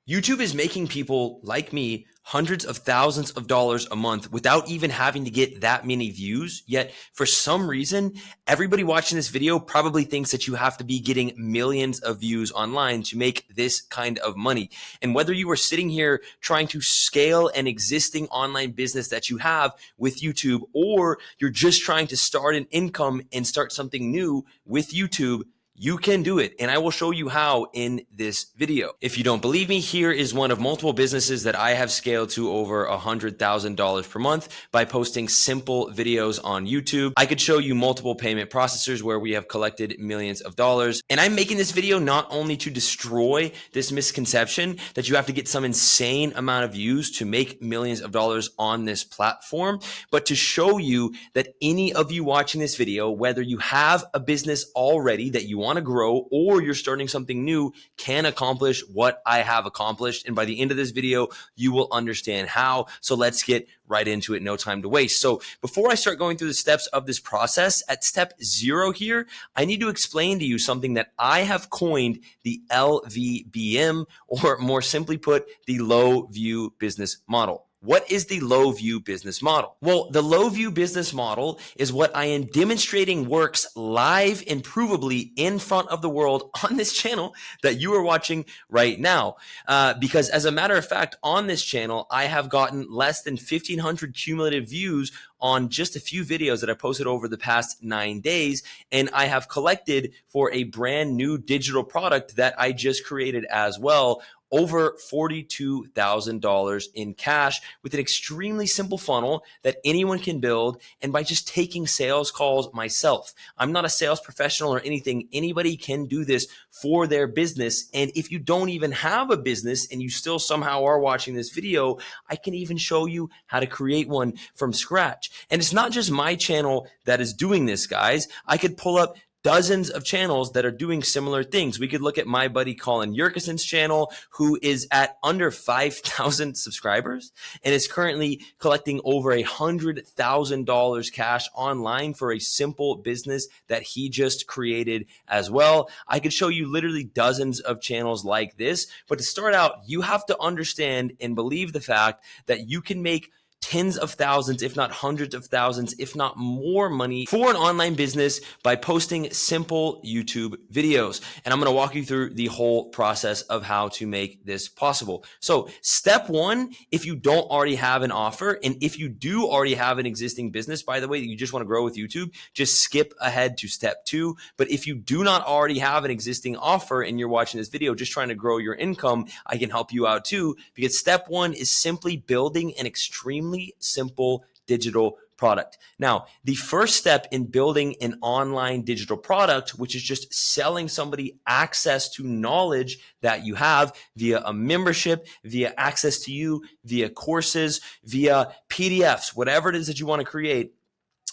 YouTube is making people like me hundreds of thousands of dollars a month without even having to get that many views. Yet for some reason, everybody watching this video probably thinks that you have to be getting millions of views online to make this kind of money. And whether you are sitting here trying to scale an existing online business that you have with YouTube, or you're just trying to start an income and start something new with YouTube, you can do it, and I will show you how in this video. If you don't believe me, here is one of multiple businesses that I have scaled to over $100,000 per month by posting simple videos on YouTube. I could show you multiple payment processors where we have collected millions of dollars. And I'm making this video not only to destroy this misconception that you have to get some insane amount of views to make millions of dollars on this platform, but to show you that any of you watching this video, whether you have a business already that you want to grow or you're starting something new, can accomplish what I have accomplished. And by the end of this video, you will understand how. So let's get right into it. No time to waste. So before I start going through the steps of this process, at step 0 here, I need to explain to you something that I have coined the LVBM, or more simply put, the low view business model. What is the low view business model? Well, the low view business model is what I am demonstrating works live and provably in front of the world on this channel that you are watching right now. Because as a matter of fact, on this channel, I have gotten less than 1,500 cumulative views on just a few videos that I posted over the past 9 days. And I have collected for a brand new digital product that I just created as well, over $42,000 in cash with an extremely simple funnel that anyone can build, and by just taking sales calls myself. I'm not a sales professional or anything. Anybody can do this for their business. And if you don't even have a business and you still somehow are watching this video, I can even show you how to create one from scratch. And it's not just my channel that is doing this, guys. I could pull up dozens of channels that are doing similar things. We could look at my buddy Colin Yerkeson's channel, who is at under 5,000 subscribers and is currently collecting over $100,000 cash online for a simple business that he just created as well. I could show you literally dozens of channels like this, but to start out, you have to understand and believe the fact that you can make tens of thousands, if not hundreds of thousands, if not more money for an online business by posting simple YouTube videos. And I'm going to walk you through the whole process of how to make this possible. So step 1, if you don't already have an offer, and if you do already have an existing business, by the way, that you just want to grow with YouTube, just skip ahead to step 2. But if you do not already have an existing offer and you're watching this video just trying to grow your income, I can help you out too, because step 1 is simply building an extremely simple digital product. Now, the first step in building an online digital product, which is just selling somebody access to knowledge that you have via a membership, via access to you, via courses, via PDFs, whatever it is that you want to create,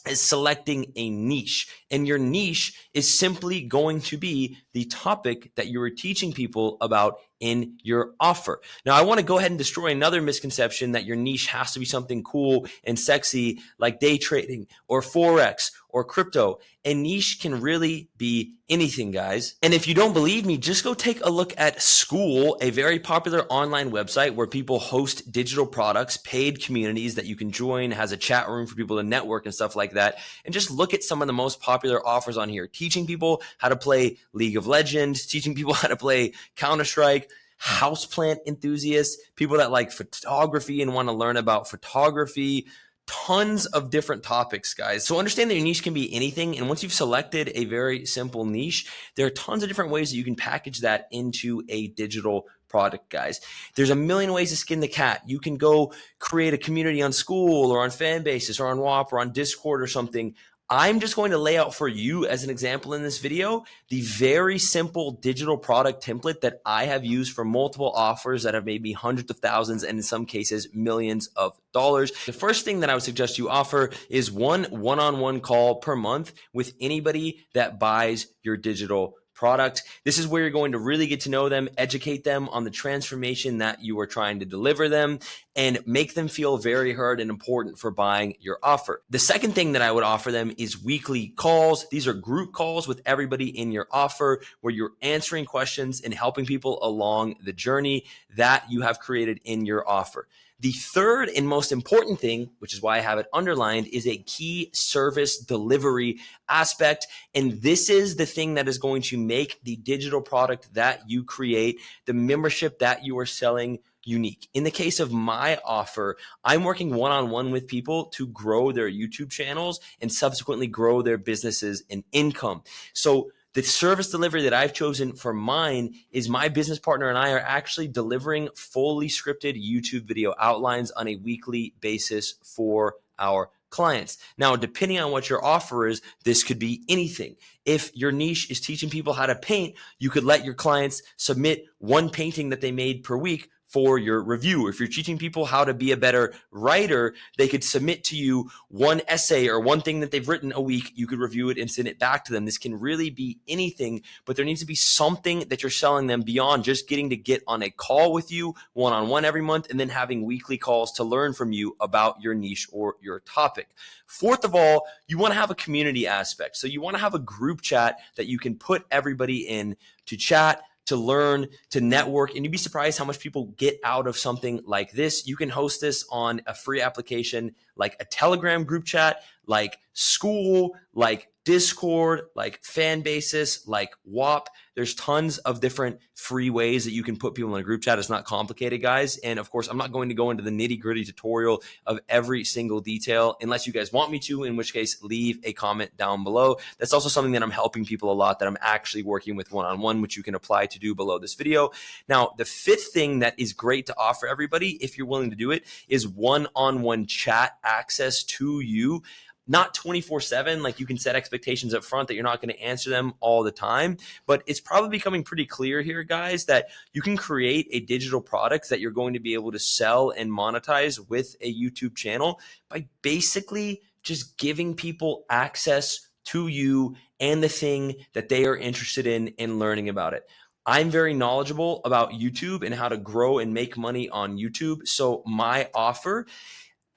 is selecting a niche. And your niche is simply going to be the topic that you are teaching people about in your offer. Now, I want to go ahead and destroy another misconception that your niche has to be something cool and sexy like day trading or Forex or crypto. A niche can really be anything, guys. And if you don't believe me, just go take a look at School, a very popular online website where people host digital products, paid communities that you can join, has a chat room for people to network and stuff like that. And just look at some of the most popular offers on here, teaching people how to play League of Legends, teaching people how to play Counter-Strike, houseplant enthusiasts, people that like photography and want to learn about photography, tons of different topics, guys. So understand that your niche can be anything. And once you've selected a very simple niche, there are tons of different ways that you can package that into a digital product, guys. There's a million ways to skin the cat. You can go create a community on School or on Fanbasis or on WAP or on Discord or something. I'm just going to lay out for you as an example in this video, the very simple digital product template that I have used for multiple offers that have made me hundreds of thousands and in some cases millions of dollars. The first thing that I would suggest you offer is one one-on-one call per month with anybody that buys your digital product. This is where you're going to really get to know them, educate them on the transformation that you are trying to deliver them, and make them feel very heard and important for buying your offer. The second thing that I would offer them is weekly calls. These are group calls with everybody in your offer where you're answering questions and helping people along the journey that you have created in your offer. The third and most important thing, which is why I have it underlined, is a key service delivery aspect. And this is the thing that is going to make the digital product that you create, the membership that you are selling, unique. In the case of my offer, I'm working one-on-one with people to grow their YouTube channels and subsequently grow their businesses and income. So the service delivery that I've chosen for mine is my business partner and I are actually delivering fully scripted YouTube video outlines on a weekly basis for our clients. Now, depending on what your offer is, this could be anything. If your niche is teaching people how to paint, you could let your clients submit one painting that they made per week for your review. If you're teaching people how to be a better writer, they could submit to you one essay or one thing that they've written a week. You could review it and send it back to them. This can really be anything, but there needs to be something that you're selling them beyond just getting to get on a call with you one-on-one every month and then having weekly calls to learn from you about your niche or your topic. Fourth of all, you want to have a community aspect. So you want to have a group chat that you can put everybody in to chat, to learn, to network, and you'd be surprised how much people get out of something like this. You can host this on a free application like a Telegram group chat, like School, like Discord, like Fanbasis, like WAP. There's tons of different free ways that you can put people in a group chat. It's not complicated, guys. And of course, I'm not going to go into the nitty-gritty tutorial of every single detail unless you guys want me to, in which case leave a comment down below. That's also something that I'm helping people a lot that I'm actually working with one-on-one, which you can apply to do below this video. Now, the fifth thing that is great to offer everybody, if you're willing to do it, is one-on-one chat access to you. Not 24/7, like you can set expectations up front that you're not going to answer them all the time, but it's probably becoming pretty clear here, guys, that you can create a digital product that you're going to be able to sell and monetize with a YouTube channel by basically just giving people access to you and the thing that they are interested in learning about it. I'm very knowledgeable about YouTube and how to grow and make money on YouTube. So my offer,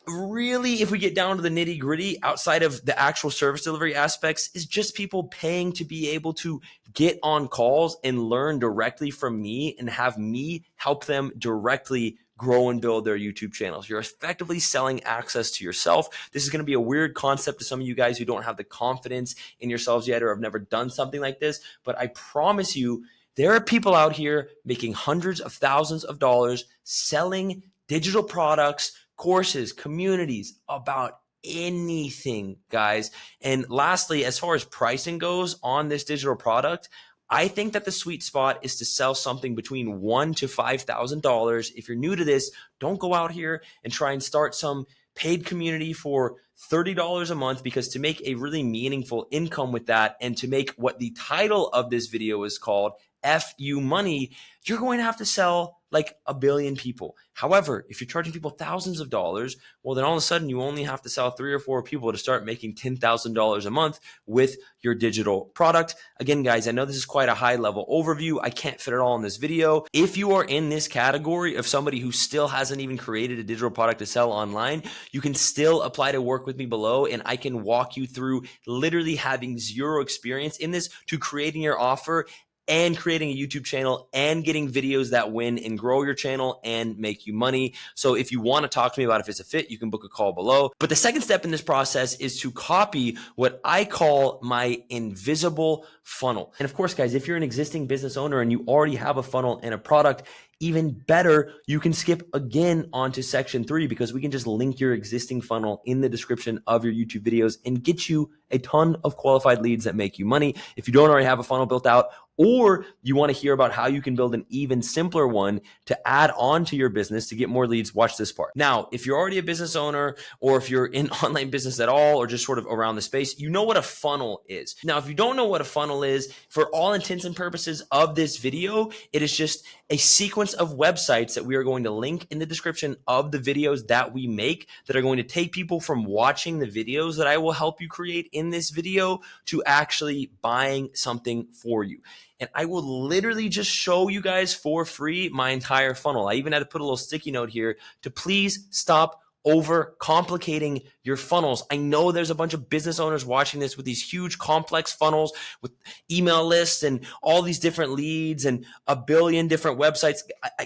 really, if we get down to the nitty gritty, outside of the actual service delivery aspects, is just people paying to be able to get on calls and learn directly from me and have me help them directly grow and build their YouTube channels. You're effectively selling access to yourself. This is going to be a weird concept to some of you guys who don't have the confidence in yourselves yet or have never done something like this, but I promise you, there are people out here making hundreds of thousands of dollars selling digital products, courses, communities, about anything, guys. And lastly, as far as pricing goes on this digital product, I think that the sweet spot is to sell something between $1,000 to $5,000. If you're new to this, don't go out here and try and start some paid community for $30 a month, because to make a really meaningful income with that and to make what the title of this video is called, F you money, you're going to have to sell like 1 billion people. However, if you're charging people thousands of dollars, well, then all of a sudden you only have to sell 3 or 4 people to start making $10,000 a month with your digital product. Again, guys, I know this is quite a high level overview. I can't fit it all in this video. If you are in this category of somebody who still hasn't even created a digital product to sell online, you can still apply to work with me below, and I can walk you through literally having zero experience in this to creating your offer and creating a YouTube channel and getting videos that win and grow your channel and make you money. So if you want to talk to me about if it's a fit, you can book a call below. But the second step in this process is to copy what I call my invisible funnel. And of course, guys, if you're an existing business owner and you already have a funnel and a product, even better, you can skip again onto section 3, because we can just link your existing funnel in the description of your YouTube videos and get you a ton of qualified leads that make you money. If you don't already have a funnel built out, or you want to hear about how you can build an even simpler one to add on to your business to get more leads, watch this part. Now, if you're already a business owner, or if you're in online business at all, or just sort of around the space, you know what a funnel is. Now, if you don't know what a funnel is, for all intents and purposes of this video, it is just a sequence sequence of websites that we are going to link in the description of the videos that we make that are going to take people from watching the videos that I will help you create in this video to actually buying something for you. And I will literally just show you guys for free my entire funnel. I even had to put a little sticky note here to please stop over complicating your funnels. I know there's a bunch of business owners watching this with these huge complex funnels with email lists and all these different leads and a billion different websites.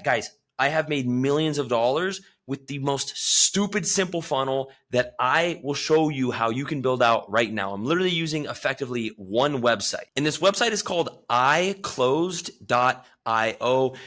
Guys, I have made millions of dollars with the most stupid simple funnel that I will show you how you can build out right now. I'm literally using effectively one website. And this website is called Icloed.io.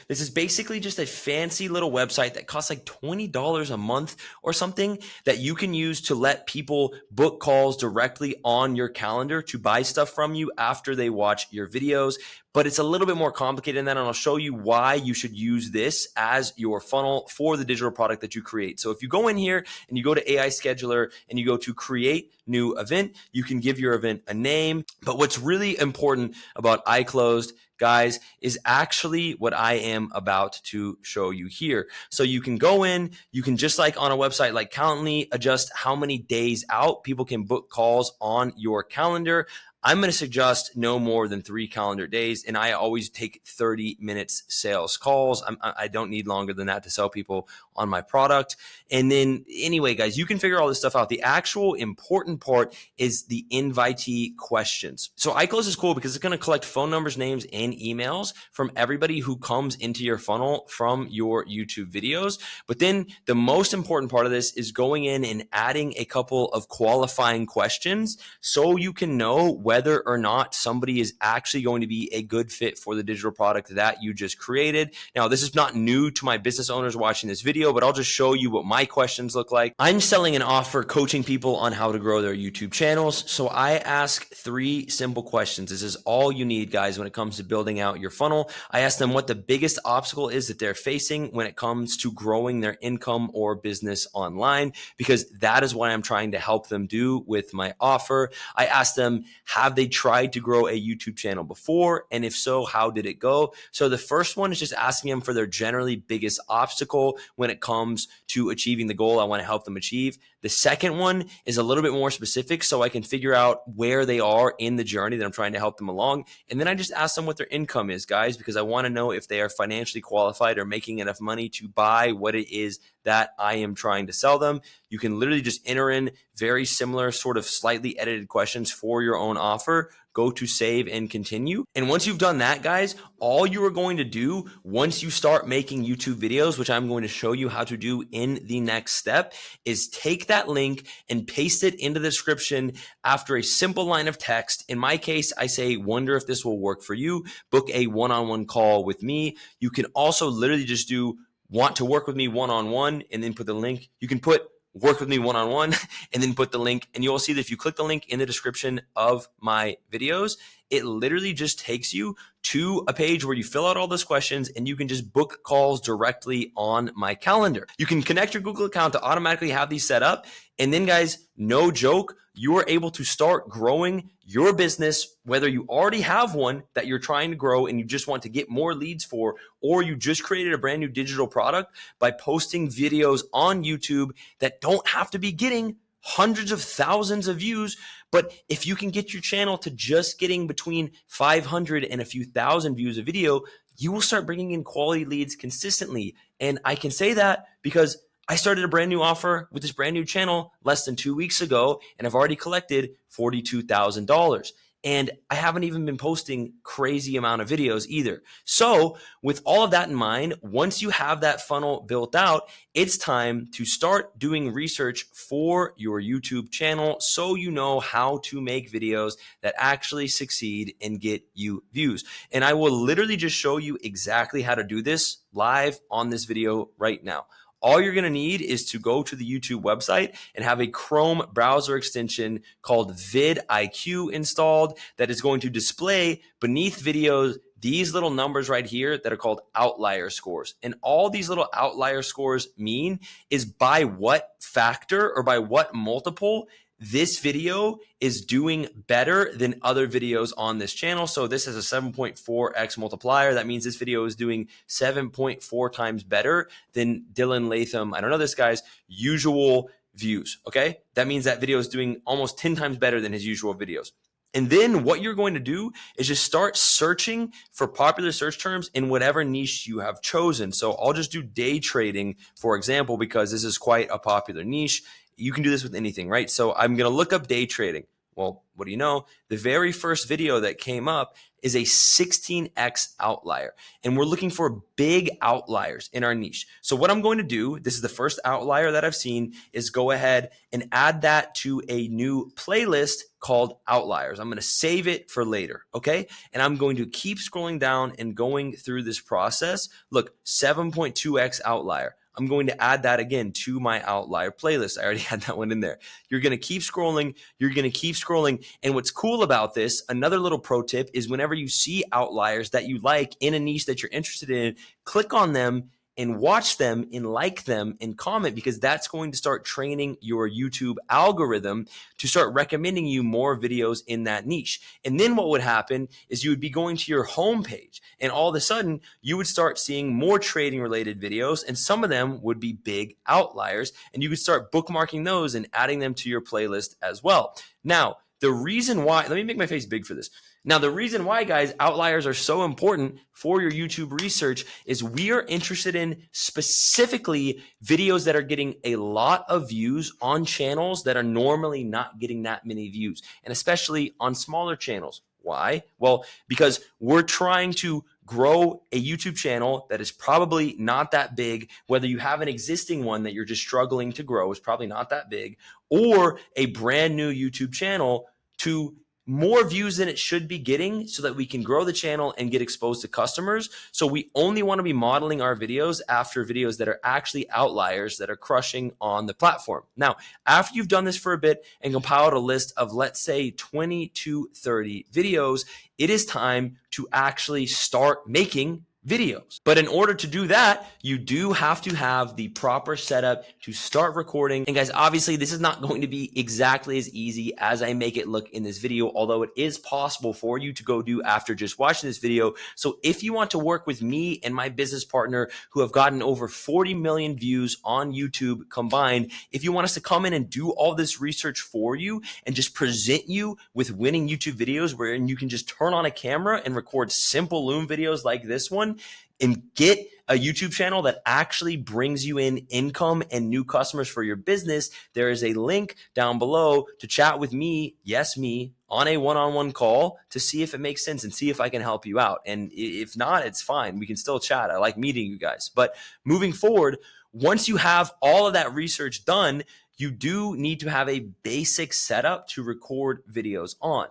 This is basically just a fancy little website that costs like $20 a month or something that you can use to let people book calls directly on your calendar to buy stuff from you after they watch your videos. But it's a little bit more complicated than that, and I'll show you why you should use this as your funnel for the digital product that you create. So if you go in here and you go to AI Scheduler and you go to create new event, you can give your event a name. But what's really important about iClosed, guys, is actually what I am about to show you here. So you can go in, you can just like on a website like Calendly, adjust how many days out people can book calls on your calendar. I'm going to suggest no more than 3 calendar days, and I always take 30 minutes sales calls. I don't need longer than that to sell people on my product. And then anyway, guys, you can figure all this stuff out. The actual important part is the invitee questions. So iClose is cool because it's going to collect phone numbers, names, and emails from everybody who comes into your funnel from your YouTube videos. But then the most important part of this is going in and adding a couple of qualifying questions so you can know whether or not somebody is actually going to be a good fit for the digital product that you just created. Now, this is not new to my business owners watching this video, but I'll just show you what my questions look like. I'm selling an offer coaching people on how to grow their YouTube channels. So I ask 3 simple questions. This is all you need, guys, when it comes to building out your funnel. I ask them what the biggest obstacle is that they're facing when it comes to growing their income or business online, because that is what I'm trying to help them do with my offer. I ask them, have they tried to grow a YouTube channel before? And if so, how did it go? So the first one is just asking them for their generally biggest obstacle when it comes to achieving the goal I want to help them achieve. The second one is a little bit more specific so I can figure out where they are in the journey that I'm trying to help them along. And then I just ask them what their income is, guys, because I want to know if they are financially qualified or making enough money to buy what it is that I am trying to sell them. You can literally just enter in very similar sort of slightly edited questions for your own offer. Go to save and continue. And once you've done that, guys, all you are going to do once you start making YouTube videos, which I'm going to show you how to do in the next step, is take that link and paste it into the description after a simple line of text. In my case, I say, wonder if this will work for you. Book a one-on-one call with me. You can also literally just do want to work with me one-on-one and then put the link. You can put work with me one-on-one and then put the link, and you'll see that if you click the link in the description of my videos, it literally just takes you to a page where you fill out all those questions and you can just book calls directly on my calendar. You can connect your Google account to automatically have these set up. And then, guys, no joke, you are able to start growing your business, whether you already have one that you're trying to grow and you just want to get more leads for, or you just created a brand new digital product by posting videos on YouTube that don't have to be getting hundreds of thousands of views. But if you can get your channel to just getting between 500 and a few thousand views a video, you will start bringing in quality leads consistently. And I can say that because I started a brand new offer with this brand new channel less than 2 weeks ago, and I've already collected $42,000. And I haven't even been posting crazy amount of videos either. So with all of that in mind, once you have that funnel built out, it's time to start doing research for your YouTube channel so you know how to make videos that actually succeed and get you views. And I will literally just show you exactly how to do this live on this video right now. All you're going to need is to go to the YouTube website and have a Chrome browser extension called vidIQ installed that is going to display beneath videos these little numbers right here that are called outlier scores. And all these little outlier scores mean is by what factor or by what multiple this video is doing better than other videos on this channel. So this has a 7.4x multiplier. That means this video is doing 7.4 times better than Dylan Latham, I don't know this guy's usual views, okay? That means that video is doing almost 10 times better than his usual videos. And then what you're going to do is just start searching for popular search terms in whatever niche you have chosen. So I'll just do day trading, for example, because this is quite a popular niche. You can do this with anything, right? So I'm going to look up day trading. Well, what do you know? The very first video that came up is a 16x outlier. And we're looking for big outliers in our niche. So what I'm going to do, this is the first outlier that I've seen, is go ahead and add that to a new playlist called outliers. I'm going to save it for later, okay? And I'm going to keep scrolling down and going through this process. Look, 7.2x outlier. I'm going to add that again to my outlier playlist. I already had that one in there. You're going to keep scrolling. You're going to keep scrolling. And what's cool about this, another little pro tip, is whenever you see outliers that you like in a niche that you're interested in, click on them and watch them and like them and comment, because that's going to start training your YouTube algorithm to start recommending you more videos in that niche. And then what would happen is you would be going to your homepage, and all of a sudden you would start seeing more trading related videos, and some of them would be big outliers, and you could start bookmarking those and adding them to your playlist as well. Now, the reason why, let me make my face big for this. Now, the reason why, guys, outliers are so important for your YouTube research is we are interested in specifically videos that are getting a lot of views on channels that are normally not getting that many views, and especially on smaller channels. Why? Well, because we're trying to grow a YouTube channel that is probably not that big, whether you have an existing one that you're just struggling to grow, is probably not that big, or a brand new YouTube channel to more views than it should be getting, so that we can grow the channel and get exposed to customers. So we only want to be modeling our videos after videos that are actually outliers that are crushing on the platform. Now, after you've done this for a bit and compiled a list of, let's say, 20 to 30 videos, it is time to actually start making videos. But in order to do that, you do have to have the proper setup to start recording. And guys, obviously this is not going to be exactly as easy as I make it look in this video, although it is possible for you to go do after just watching this video. So if you want to work with me and my business partner, who have gotten over 40 million views on YouTube combined, if you want us to come in and do all this research for you and just present you with winning YouTube videos where you can just turn on a camera and record simple Loom videos like this one, and get a YouTube channel that actually brings you in income and new customers for your business, there is a link down below to chat with me, yes, me, on a one-on-one call to see if it makes sense and see if I can help you out. And if not, it's fine. We can still chat. I like meeting you guys. But moving forward, once you have all of that research done, you do need to have a basic setup to record videos on.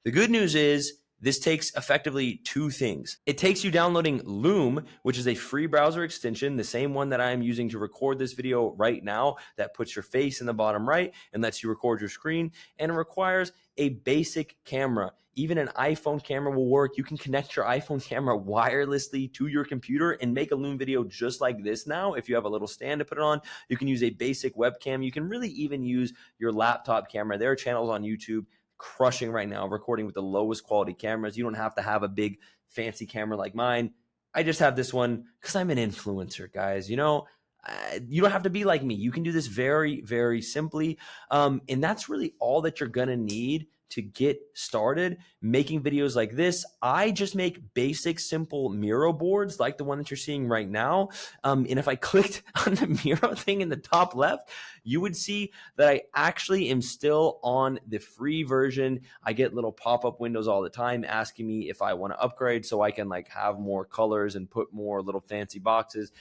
The good news is, this takes effectively two things. It takes you downloading Loom, which is a free browser extension, the same one that I am using to record this video right now, that puts your face in the bottom right and lets you record your screen. And it requires a basic camera. Even an iPhone camera will work. You can connect your iPhone camera wirelessly to your computer and make a Loom video just like this now. If you have a little stand to put it on, you can use a basic webcam. You can really even use your laptop camera. There are channels on YouTube crushing right now, recording with the lowest quality cameras. You don't have to have a big fancy camera like mine. I just have this one because I'm an influencer, guys. You know, you don't have to be like me. You can do this very, very simply. And that's really all that you're going to need to get started making videos like this. I just make basic, simple Miro boards like the one that you're seeing right now. And if I clicked on the Miro thing in the top left, you would see that I actually am still on the free version. I get little pop-up windows all the time asking me if I want to upgrade so I can like have more colors and put more little fancy boxes.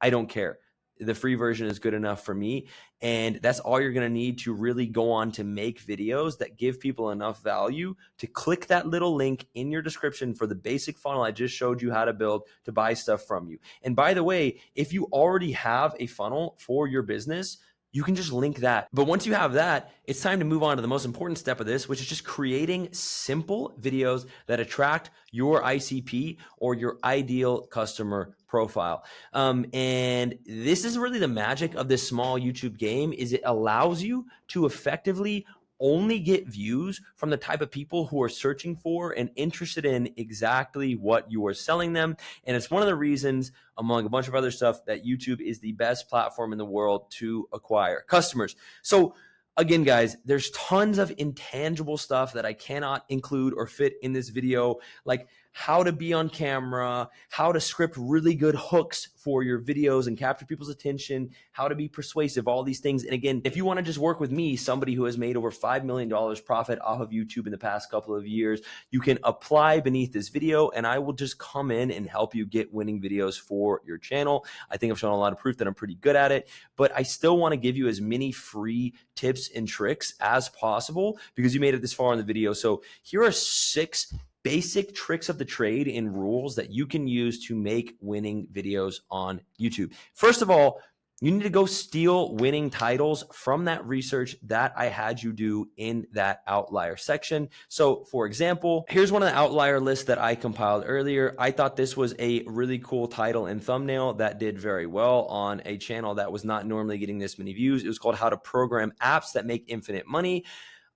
I don't care. The free version is good enough for me. And that's all you're going to need to really go on to make videos that give people enough value to click that little link in your description for the basic funnel I just showed you how to build to buy stuff from you. And by the way, if you already have a funnel for your business, you can just link that. But once you have that, it's time to move on to the most important step of this, which is just creating simple videos that attract your ICP or your ideal customer profile. And this is really the magic of this small YouTube game, is it allows you to effectively only get views from the type of people who are searching for and interested in exactly what you are selling them. And it's one of the reasons, among a bunch of other stuff, that YouTube is the best platform in the world to acquire customers. So again, guys, there's tons of intangible stuff that I cannot include or fit in this video, like how to be on camera, how to script really good hooks for your videos and capture people's attention, how to be persuasive, all these things. And again, if you want to just work with me, somebody who has made over $5 million profit off of YouTube in the past couple of years, you can apply beneath this video and I will just come in and help you get winning videos for your channel. I think I've shown a lot of proof that I'm pretty good at it, but I still want to give you as many free tips and tricks as possible because you made it this far in the video. So here are 6 basic tricks of the trade and rules that you can use to make winning videos on YouTube. First of all, you need to go steal winning titles from that research that I had you do in that outlier section. So for example, here's one of the outlier lists that I compiled earlier. I thought this was a really cool title and thumbnail that did very well on a channel that was not normally getting this many views. It was called How to Program Apps That Make Infinite Money.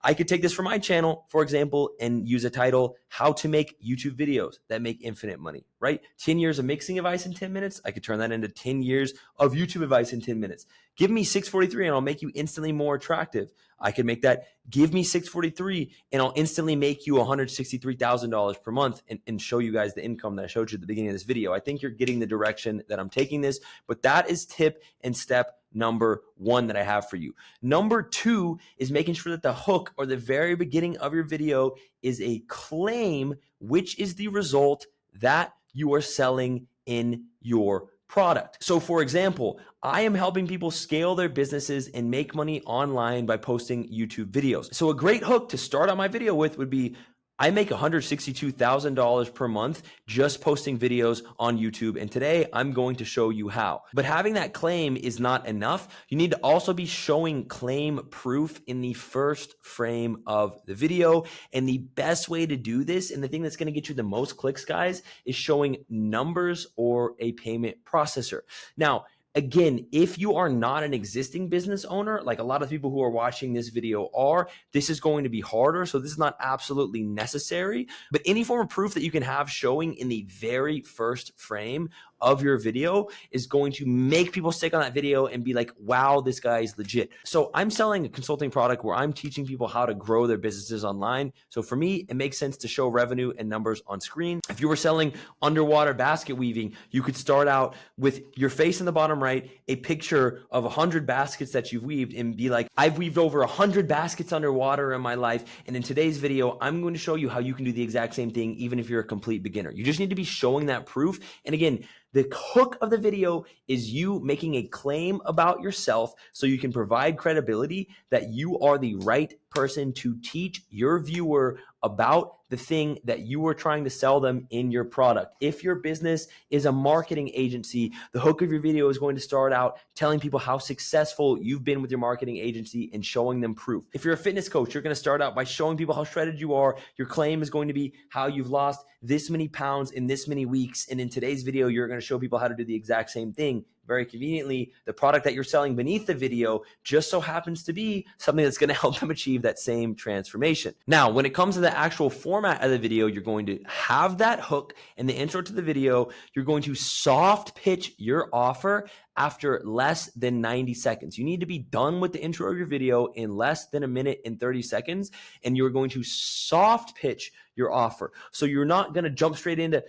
I could take this for my channel, for example, and use a title, How to Make YouTube Videos That Make Infinite Money, right? 10 years of mixing advice in 10 minutes. I could turn that into 10 years of YouTube advice in 10 minutes. Give me 643 and I'll make you instantly more attractive. I could make that, give me 643 and I'll instantly make you $163,000 per month and show you guys the income that I showed you at the beginning of this video. I think you're getting the direction that I'm taking this, but that is tip and step number 1 that I have for you. Number 2 is making sure that the hook or the very beginning of your video is a claim, which is the result that you are selling in your product. So for example, I am helping people scale their businesses and make money online by posting YouTube videos. So a great hook to start out my video with would be, I make $162,000 per month just posting videos on YouTube. And today I'm going to show you how. But having that claim is not enough. You need to also be showing claim proof in the first frame of the video. And the best way to do this, and the thing that's going to get you the most clicks, guys, is showing numbers or a payment processor. Now, again, if you are not an existing business owner, like a lot of people who are watching this video are, this is going to be harder. So this is not absolutely necessary, but any form of proof that you can have showing in the very first frame of your video is going to make people stick on that video and be like, wow, this guy is legit. So I'm selling a consulting product where I'm teaching people how to grow their businesses online. So for me, it makes sense to show revenue and numbers on screen. If you were selling underwater basket weaving, you could start out with your face in the bottom right, a picture of 100 baskets that you've weaved and be like, I've weaved over 100 baskets underwater in my life. And in today's video, I'm going to show you how you can do the exact same thing, even if you're a complete beginner. You just need to be showing that proof. And again, the hook of the video is you making a claim about yourself so you can provide credibility that you are the right person to teach your viewer about the thing that you are trying to sell them in your product. If your business is a marketing agency, the hook of your video is going to start out telling people how successful you've been with your marketing agency and showing them proof. If you're a fitness coach, you're going to start out by showing people how shredded you are. Your claim is going to be how you've lost this many pounds in this many weeks. And in today's video, you're going to show people how to do the exact same thing. Very conveniently, the product that you're selling beneath the video just so happens to be something that's going to help them achieve that same transformation. Now, when it comes to the actual format of the video, you're going to have that hook in the intro to the video. You're going to soft pitch your offer after less than 90 seconds. You need to be done with the intro of your video in less than 1 minute and 30 seconds, and you're going to soft pitch your offer. So you're not going to jump straight into,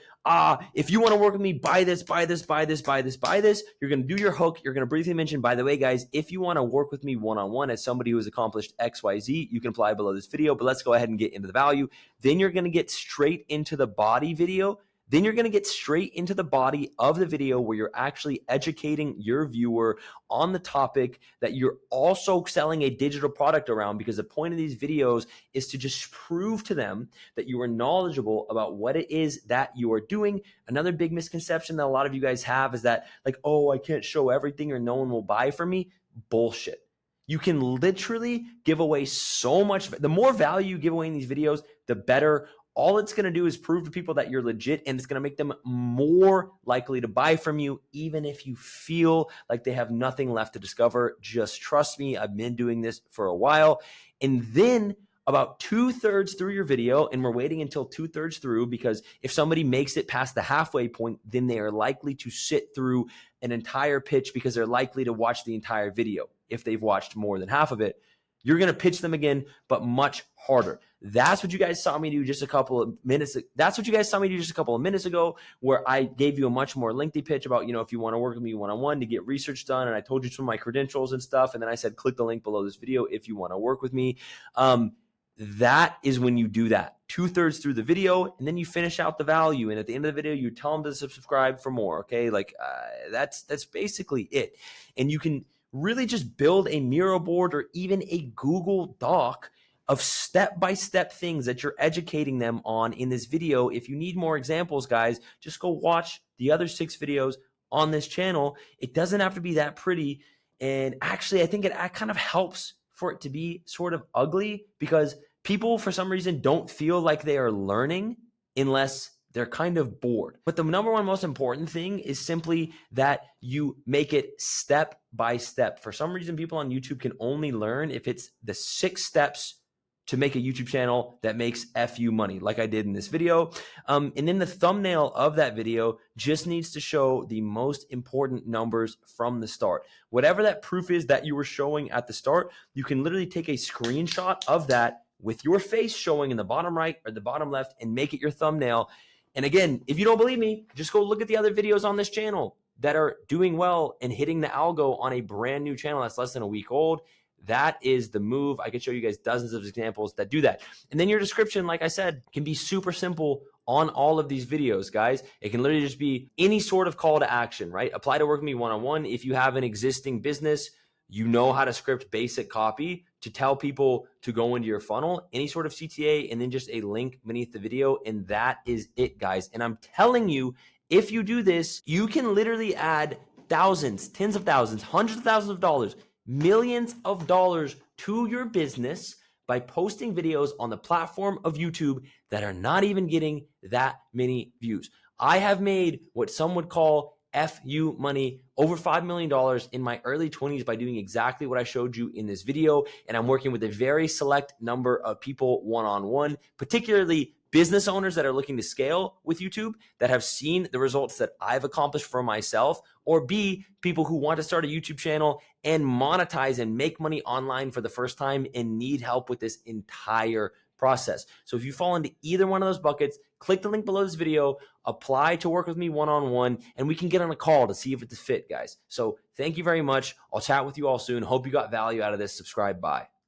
if you want to work with me, buy this, buy this, buy this, buy this, buy this. You're going to do your hook. You're going to briefly mention, by the way, guys, if you want to work with me one-on-one as somebody who has accomplished XYZ, you can apply below this video, but let's go ahead and get into the value. Then you're going to get straight into the body video. Then you're going to get straight into the body of the video where you're actually educating your viewer on the topic that you're also selling a digital product around, because the point of these videos is to just prove to them that you are knowledgeable about what it is that you are doing. Another big misconception that a lot of you guys have is that, like, oh, I can't show everything or no one will buy from me. Bullshit. You can literally give away so much. The more value you give away in these videos, the better all it's going to do is prove to people that you're legit, and it's going to make them more likely to buy from you, even if you feel like they have nothing left to discover. Just trust me, I've been doing this for a while. And then about 2/3 through your video, and we're waiting until 2/3 through, because if somebody makes it past the halfway point, then they are likely to sit through an entire pitch, because they're likely to watch the entire video. If they've watched more than half of it, you're going to pitch them again, but much harder. That's what you guys saw me do just a couple of minutes. That's what you guys saw me do just a couple of minutes ago, where I gave you a much more lengthy pitch about, if you want to work with me one-on-one to get research done. And I told you some of my credentials and stuff. And then I said, click the link below this video if you want to work with me. That is when you do that 2/3 through the video, and then you finish out the value. And at the end of the video, you tell them to subscribe for more. Okay. That's basically it. And you can really just build a Miro board or even a Google Doc of step-by-step things that you're educating them on in this video. If you need more examples, guys, just go watch the other 6 videos on this channel. It doesn't have to be that pretty. And actually, I think it kind of helps for it to be sort of ugly, because people, for some reason, don't feel like they are learning unless they're kind of bored. But the number one most important thing is simply that you make it step by step. For some reason, people on YouTube can only learn if it's the 6 steps to make a YouTube channel that makes FU money, like I did in this video. And then the thumbnail of that video just needs to show the most important numbers from the start. Whatever that proof is that you were showing at the start, you can literally take a screenshot of that with your face showing in the bottom right or the bottom left and make it your thumbnail. And again, if you don't believe me, just go look at the other videos on this channel that are doing well and hitting the algo on a brand new channel that's less than a week old. That is the move. I could show you guys dozens of examples that do that. And then your description, like I said, can be super simple on all of these videos, guys. It can literally just be any sort of call to action, right? Apply to work with me one-on-one. If you have an existing business, you know how to script basic copy to tell people to go into your funnel, any sort of CTA, and then just a link beneath the video. And that is it, guys. And I'm telling you, if you do this, you can literally add thousands, tens of thousands, hundreds of thousands of dollars, millions of dollars to your business by posting videos on the platform of YouTube that are not even getting that many views. I have made what some would call FU money, over $5 million in my early 20s by doing exactly what I showed you in this video. And I'm working with a very select number of people one-on-one, particularly business owners that are looking to scale with YouTube, that have seen the results that I've accomplished for myself, or B, people who want to start a YouTube channel and monetize and make money online for the first time and need help with this entire process. So if you fall into either one of those buckets, click the link below this video, apply to work with me one-on-one, and we can get on a call to see if it's a fit, guys. So thank you very much. I'll chat with you all soon. Hope you got value out of this. Subscribe. Bye.